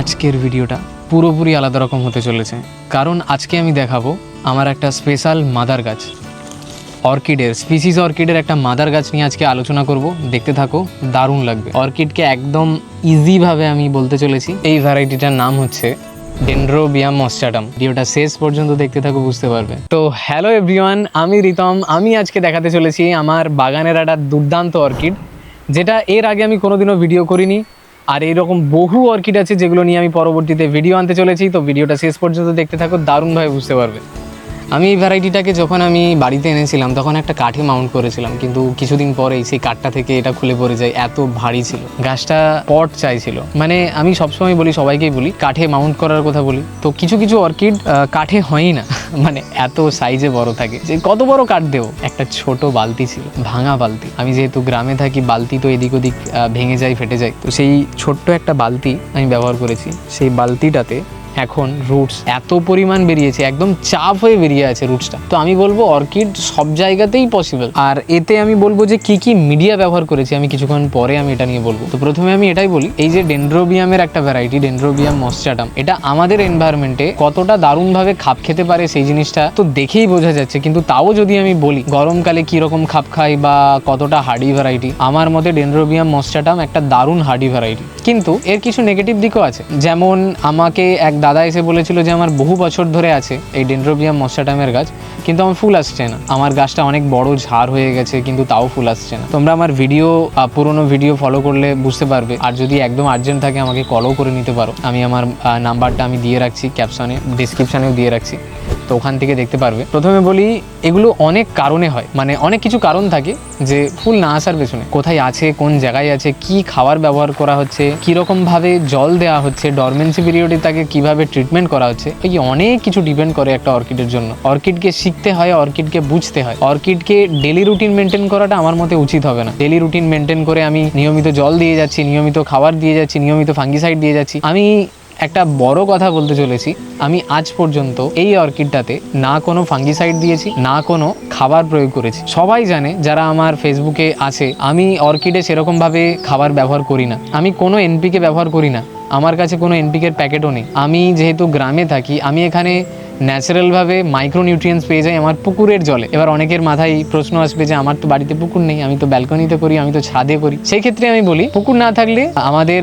আজকের ভিডিওটা পুরোপুরি আলাদা রকম হতে চলেছে, কারণ আজকে আমি দেখাবো আমার একটা স্পেশাল মাদার গাছ, অর্কিডের স্পিসিস অর্কিডের একটা মাদার গাছ নিয়ে আজকে আলোচনা করব। দেখতে থাকো, দারুণ লাগবে। অর্কিডকে একদম ইজিভাবে আমি বলতে চলেছি। এই ভ্যারাইটিটার নাম হচ্ছে ডেনড্রোবিয়াম মস্টাটাম। ভিডিওটা শেষ পর্যন্ত দেখতে থাকো, বুঝতে পারবে। তো হ্যালো এভরিওয়ান, আমি রিতম। আমি আজকে দেখাতে চলেছি আমার বাগানের একটা দুর্দান্ত অর্কিড, যেটা এর আগে আমি কোনোদিনও ভিডিও করিনি। আর এইরকম বহু অর্কিড আছে যেগুলো নিয়ে আমি পরবর্তীতে ভিডিও আনতে চলেছি। তো ভিডিওটা শেষ পর্যন্ত দেখতে থাকো, দারুণভাবে বুঝতে পারবে। আমি এই ভ্যারাইটিটাকে যখন আমি বাড়িতে এনেছিলাম তখন একটা কাঠে মাউন্ট করেছিলাম, কিন্তু কিছুদিন পরেই সেই কাঠটা থেকে এটা খুলে পড়ে যায়, এত ভারী ছিল। গাছটা পট চাইছিল, মানে আমি সবসময় বলি, সবাইকেই বলি, কাঠে মাউন্ট করার কথা বলি। তো কিছু কিছু অর্কিড কাঠে হয়ই না, মানে এত সাইজে বড় থাকে যে কত বড় কাঠ দেবো। একটা ছোট বালতি ছিল, ভাঙা বালতি। আমি যেহেতু গ্রামে থাকি, বালতি তো এদিক ওদিক ভেঙে যায়, ফেটে যায়। তো সেই ছোট্ট একটা বালতি আমি ব্যবহার করেছি। সেই বালতিটাতে এখন রুটস এত পরিমাণ বেরিয়েছে, একদম চাপ হয়ে বেরিয়ে আছে রুটসটা। তো আমি বলবো অর্কিড সব জায়গাতেই পসিবল। আর এতে আমি বলবো যে কি কি মিডিয়া ব্যবহার করেছি, আমি কিছুক্ষণ পরে আমি এটা নিয়ে বলবো। তো প্রথমে আমি এটাই বলি, এই যে ডেনড্রোবিয়ামের একটা ভ্যারাইটি, ডেনড্রোবিয়াম মস্টাটাম, এটা আমাদের এনভায়রনমেন্টে কতটা দারুণভাবে খাপ খেতে পারে সেই জিনিসটা তো দেখেই বোঝা যাচ্ছে। কিন্তু তাও যদি আমি বলি গরমকালে কিরকম খাপ খাই বা কতটা হার্ডি ভ্যারাইটি, আমার মতে ডেনড্রোবিয়াম মস্টাটাম একটা দারুণ হার্ডি ভ্যারাইটি। কিন্তু এর কিছু নেগেটিভ দিকও আছে। যেমন আমাকে এক দাদা এসে বলেছিল যে আমার বহু বছর ধরে আছে এই ডেনড্রোবিয়াম মস্টাটামের গাছ, কিন্তু আমার ফুল আসছে না। আমার গাছটা অনেক বড় ঝাড় হয়ে গেছে, কিন্তু তাও ফুল আসছে না। তোমরা আমার ভিডিও, পুরোনো ভিডিও ফলো করলে বুঝতে পারবে। আর যদি একদম আর্জেন্ট থাকে আমাকে কলও করে নিতে পারো। আমি আমার নাম্বারটা আমি দিয়ে রাখছি ক্যাপশনে, ডিসক্রিপশানেও দিয়ে রাখছি, তো ওখান থেকে দেখতে পারবে। প্রথমে বলি, এগুলো অনেক কারণে হয়, মানে অনেক কিছু কারণ থাকে যে ফুল না আসার পেছনে। কোথায় আছে, কোন জায়গায় আছে, কি খাবার ব্যবহার করা হচ্ছে, কীরকম ভাবে জল দেওয়া হচ্ছে, ডরমেন্সি পিরিয়ডে তাকে কিভাবে ট্রিটমেন্ট করা হচ্ছে, এই অনেক কিছু ডিপেন্ড করে একটা অর্কিডের জন্য। অর্কিডকে শিখতে হয়, অর্কিডকে বুঝতে হয়। অর্কিডকে ডেলি রুটিন মেনটেন করাটা আমার মতে উচিত হবে না। ডেলি রুটিন মেনটেন করে আমি নিয়মিত জল দিয়ে যাচ্ছি, নিয়মিত খাবার দিয়ে যাচ্ছি, নিয়মিত ফাঙ্গিসাইড দিয়ে যাচ্ছি। আমি একটা বড় কথা বলতে চলেছি, আমি আজ পর্যন্ত এই অর্কিডটাতে না কোনো ফাঙ্গিসাইড দিয়েছি, না কোনো খাবার প্রয়োগ করেছি। সবাই জানে যারা আমার ফেসবুকে আছে, আমি অর্কিডে সেরকমভাবে খাবার ব্যবহার করি না। আমি কোনো এনপিকে ব্যবহার করি না, আমার কাছে কোনো এনপিকের প্যাকেটও নেই। আমি যেহেতু গ্রামে থাকি, আমি এখানে ন্যাচারালভাবে মাইক্রোনিউট্রিয়েন্টস পেয়ে যাই আমার পুকুরের জলে। এবার অনেকের মাথায় প্রশ্ন আসবে যে আমার তো বাড়িতে পুকুর নেই, আমি তো ব্যালকনিতে করি, আমি তো ছাদে করি। সেই ক্ষেত্রে আমি বলি, পুকুর না থাকলে আমাদের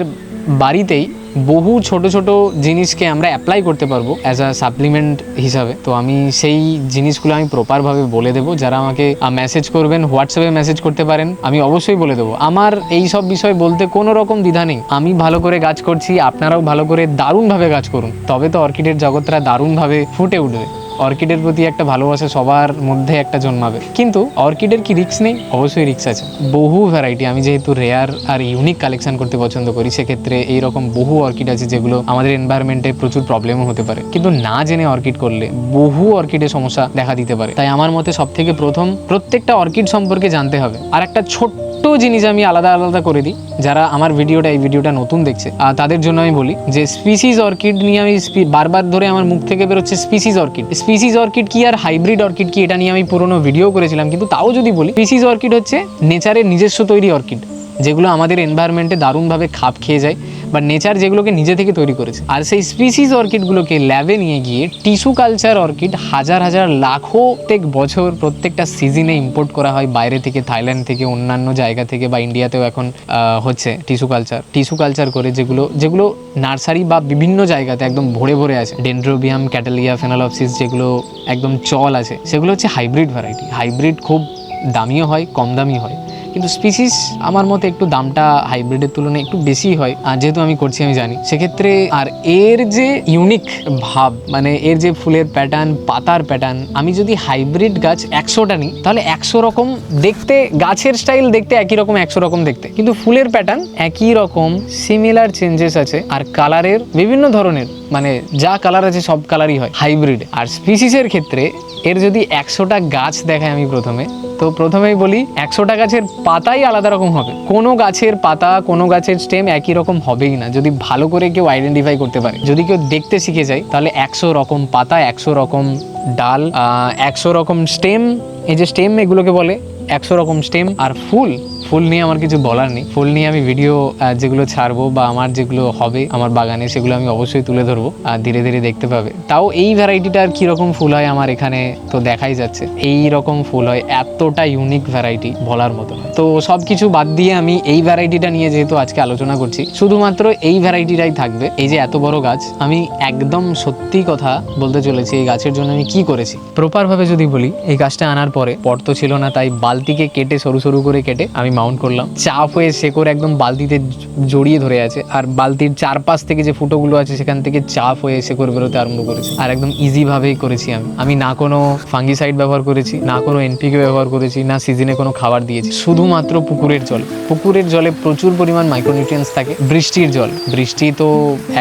বাড়িতেই বহু ছোট ছোট জিনিসকে আমরা অ্যাপ্লাই করতে পারবো অ্যাজ আ সাপ্লিমেন্ট হিসাবে। তো আমি সেই জিনিসগুলো আমি প্রপারভাবে বলে দেবো। যারা আমাকে মেসেজ করবেন, হোয়াটসঅ্যাপে মেসেজ করতে পারেন, আমি অবশ্যই বলে দেবো। আমার এই সব বিষয় বলতে কোনো রকম দ্বিধা নেই। আমি ভালো করে গাছ করছি, আপনারাও ভালো করে দারুণভাবে গাছ করুন, তবে তো অর্কিডের জগৎটা দারুণভাবে ফুটে উঠবে। অর্কিডের প্রতি একটা ভালোবাসা সবার মধ্যে একটা জন্মাবে। কিন্তু অর্কিডের কি রিস্ক নেই? অবশ্যই রিস্ক আছে। বহু ভ্যারাইটি, আমি যেহেতু রেয়ার আর ইউনিক কালেকশন করতে পছন্দ করি, সেক্ষেত্রে এইরকম বহু অর্কিড আছে যেগুলো আমাদের এনভায়রনমেন্টে প্রচুর প্রবলেমও হতে পারে। কিন্তু না জেনে অর্কিড করলে বহু অর্কিডের সমস্যা দেখা দিতে পারে। তাই আমার মতে সব থেকে প্রথম প্রত্যেকটা অর্কিড সম্পর্কে জানতে হবে। আর একটা ছোট্ট জিনিস আমি আলাদা আলাদা করে দিই, যারা আমার এই ভিডিওটা নতুন দেখছে তাদের জন্য আমি বলি যে স্পিসিস অর্কিড নিয়ে আমি বারবার ধরে আমার মুখ থেকে বেরোচ্ছে স্পিসিস অর্কিড। স্পিসিস অর্কিড কি আর হাইব্রিড অর্কিড কি, এটা নিয়ে আমি পুরোনো ভিডিও করেছিলাম। কিন্তু তাও যদি বলি, স্পিসিস অর্কিড হচ্ছে নেচারের নিজস্ব তৈরি অর্কিড, যেগুলো আমাদের এনভায়রনমেন্টে দারুণভাবে খাপ খেয়ে যায়, বা নেচার যেগুলোকে নিজে থেকে তৈরি করেছে। আর সেই স্পিসিস অর্কিডগুলোকে ল্যাবে নিয়ে গিয়ে টিস্যু কালচার অর্কিড হাজার হাজার লাখো প্রত্যেক বছর প্রত্যেকটা সিজনে ইম্পোর্ট করা হয় বাইরে থেকে, থাইল্যান্ড থেকে, অন্যান্য জায়গা থেকে, বা ইন্ডিয়াতেও এখন হচ্ছে টিস্যু কালচার করে, যেগুলো নার্সারি বা বিভিন্ন জায়গাতে একদম ভরে ভরে আছে। ডেনড্রোবিয়াম, ক্যাটালিয়া, ফেনালপসিস যেগুলো একদম চল আছে, সেগুলো হচ্ছে হাইব্রিড ভ্যারাইটি। হাইব্রিড খুব দামিও হয়, কম দামি হয়, কিন্তু স্পিসিস আমার মতে একটু দামটা হাইব্রিডের তুলনায় একটু বেশি হয়। আর যেহেতু আমি করছি, আমি জানি সেক্ষেত্রে। আর এর যে ইউনিক ভাব, মানে এর যে ফুলের প্যাটার্ন, পাতার প্যাটার্ন, আমি যদি হাইব্রিড গাছ 100টা নিই, তাহলে 100 রকম দেখতে, গাছের স্টাইল দেখতে একই রকম, 100 রকম দেখতে, কিন্তু ফুলের প্যাটার্ন একই রকম, সিমিলার চেঞ্জেস আছে। আর কালারের বিভিন্ন ধরনের, মানে যা কালার আছে সব কালারই হয় হাইব্রিড। আর স্পিসিসের ক্ষেত্রে এর যদি 100টা গাছ দেখায় আমি প্রথমেই বলি, 100টা গাছের পাতাই আলাদা রকম হবে। কোনো গাছের পাতা, কোনো গাছের স্টেম একই রকম হবেই না, যদি ভালো করে কেউ আইডেন্টিফাই করতে পারে। যদি কেউ দেখতে শিখে যায়, তাহলে 100 রকম পাতা, 100 রকম ডাল, 100 রকম স্টেম, এই যে স্টেম এগুলোকে বলে, 100 রকম স্টেম। আর ফুল নিয়ে আমার কিছু বলার নেই। ফুল নিয়ে আমি ভিডিও যেগুলো ছাড়বো বা আমার যেগুলো হবে আমার বাগানে সেগুলো আমি অবশ্যই তুলে ধরবো, আর ধীরে ধীরে দেখতে পাবে। তাও এই ভ্যারাইটিটার কীরকম ফুল হয় আমার এখানে তো দেখাই যাচ্ছে, এই রকম ফুল হয়, এতটা ইউনিক ভ্যারাইটি বলার মতো নয়। তো সব কিছু বাদ দিয়ে আমি এই ভ্যারাইটিটা নিয়ে যেহেতু আজকে আলোচনা করছি, শুধুমাত্র এই ভ্যারাইটিটাই থাকবে। এই যে এত বড় গাছ, আমি একদম সত্যি কথা বলতে চলেছি, এই গাছের জন্য আমি কি করেছি প্রপারভাবে যদি বলি। এই গাছটা আনার পরে পট তো ছিল না, তাই বালতিকে কেটে সরু সরু করে কেটে আমি মাউন্ট করলাম। চাপ হয়ে শেকড় একদম বালতিতে জড়িয়ে ধরে আছে, আর বালতির চারপাশ থেকে যে ফুটোগুলো আছে সেখান থেকে চাপ হয়ে শেকড় বেরোতে আরম্ভ করেছে। আর একদম ইজিভাবেই করেছি আমি না কোনো ফাঙ্গিসাইড ব্যবহার করেছি, না কোনো এনপিকে ব্যবহার করেছি, না সিজনে কোনো খাবার দিয়েছি, শুধুমাত্র পুকুরের জল। পুকুরের জলে প্রচুর পরিমাণ মাইক্রোনিউট্রিয়েন্টস থাকে। বৃষ্টির জল, বৃষ্টি তো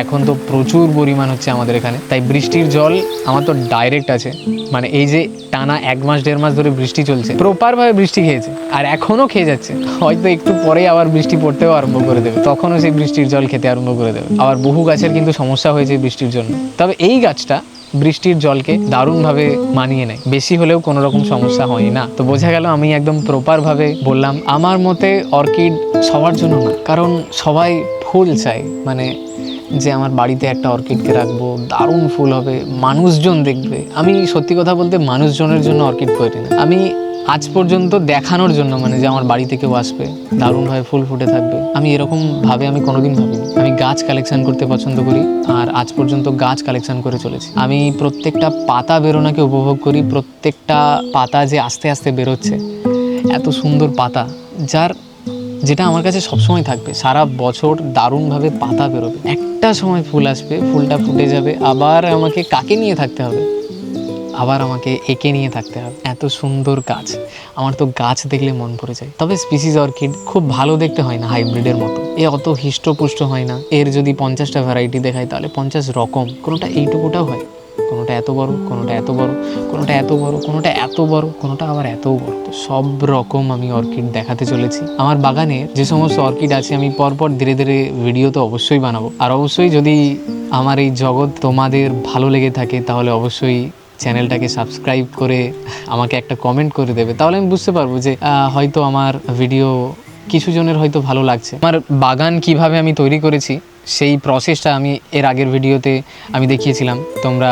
এখন তো প্রচুর পরিমাণ হচ্ছে আমাদের এখানে, তাই বৃষ্টির জল আমার তো ডাইরেক্ট আছে। মানে এই যে টানা 1 মাস 1.5 মাস ধরে বৃষ্টি চলছে, প্রপারভাবে বৃষ্টি খেয়েছে আর এখনও খেয়ে যাচ্ছে। হয়তো একটু পরেই আবার বৃষ্টি পড়তেও আরম্ভ করে দেবে, তখনও সেই বৃষ্টির জল খেতে আরম্ভ করে দেবে। আবার বহু গাছের কিন্তু সমস্যা হয়েছে বৃষ্টির জন্য, তবে এই গাছটা বৃষ্টির জলকে দারুণভাবে মানিয়ে নেয়, বেশি হলেও কোনো রকম সমস্যা হয় না। তো বোঝা গেল আমি একদম প্রপারভাবে বললাম। আমার মতে অর্কিড সবার জন্য না, কারণ সবাই ফুল চায়, মানে যে আমার বাড়িতে একটা অর্কিডকে রাখবো, দারুণ ফুল হবে, মানুষজন দেখবে। আমি সত্যি কথা বলতে মানুষজনের জন্য অর্কিড করি না, আমি আজ পর্যন্ত দেখানোর জন্য, মানে যে আমার বাড়িতে কেউ আসবে, দারুণভাবে ফুল ফুটে থাকবে, আমি এরকম ভাবে আমি কোনোদিন ভাবিনি। আমি গাছ কালেকশন করতে পছন্দ করি, আর আজ পর্যন্ত গাছ কালেকশন করে চলেছি। আমি প্রত্যেকটা পাতা বেরোনাকে উপভোগ করি, প্রত্যেকটা পাতা যে আস্তে আস্তে বেরোচ্ছে, এত সুন্দর পাতা, যেটা আমার কাছে সবসময় থাকবে, সারা বছর দারুণভাবে পাতা বেরোবে, একটা সময় ফুল আসবে, ফুলটা ফুটে যাবে, আবার আমাকে কাকে নিয়ে থাকতে হবে, আবার আমাকে একে নিয়ে থাকতে হবে। এত সুন্দর গাছ, আমার তো গাছ দেখলে মন পড়ে যায়। তবে স্পিসিস অর্কিড খুব ভালো দেখতে হয় না হাইব্রিডের মতো, এ অত হিষ্টপুষ্ট হয় না। এর যদি 50টা ভ্যারাইটি দেখায় তাহলে 50 রকম, কোনোটা এইটুকুটাও হয়, কোনোটা এত বড়, কোনোটা এত বড়, কোনোটা এত বড়, কোনোটা এত বড়, কোনোটা আবার এতও বড়। তো সব রকম আমি অর্কিড দেখাতে চলেছি। আমার বাগানে যে সমস্ত অর্কিড আছে আমি পরপর ধীরে ধীরে ভিডিও তো অবশ্যই বানাবো। আর অবশ্যই যদি আমার এই জগৎ তোমাদের ভালো লেগে থাকে তাহলে অবশ্যই চ্যানেলটাকে সাবস্ক্রাইব করে আমাকে একটা কমেন্ট করে দেবে, তাহলে আমি বুঝতে পারবো যে হয়তো আমার ভিডিও কিছু জনের হয়তো ভালো লাগছে। আমার বাগান কিভাবে আমি তৈরি করেছি সেই প্রসেসটা আমি এর আগের ভিডিওতে আমি দেখিয়েছিলাম। তোমরা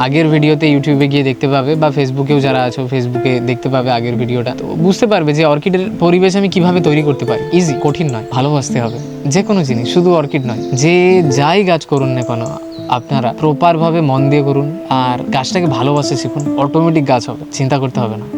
আগের ভিডিওতে ইউটিউবে গিয়ে দেখতে পাবে, বা ফেসবুকেও যারা আছো ফেসবুকে দেখতে পাবে আগের ভিডিওটা। তো বুঝতে পারবে যে অর্কিডের পরিবেশ আমি কিভাবে তৈরি করতে পারি। ইজি, কঠিন নয়, ভালোবাসতে হবে যে কোনো জিনিস, শুধু অর্কিড নয়, যে যাই গাছ করুন না কেন আপনারা প্রপারভাবে মন দিয়ে করুন আর গাছটাকে ভালোবাসে শিখুন, অটোমেটিক গাছ হবে, চিন্তা করতে হবে না।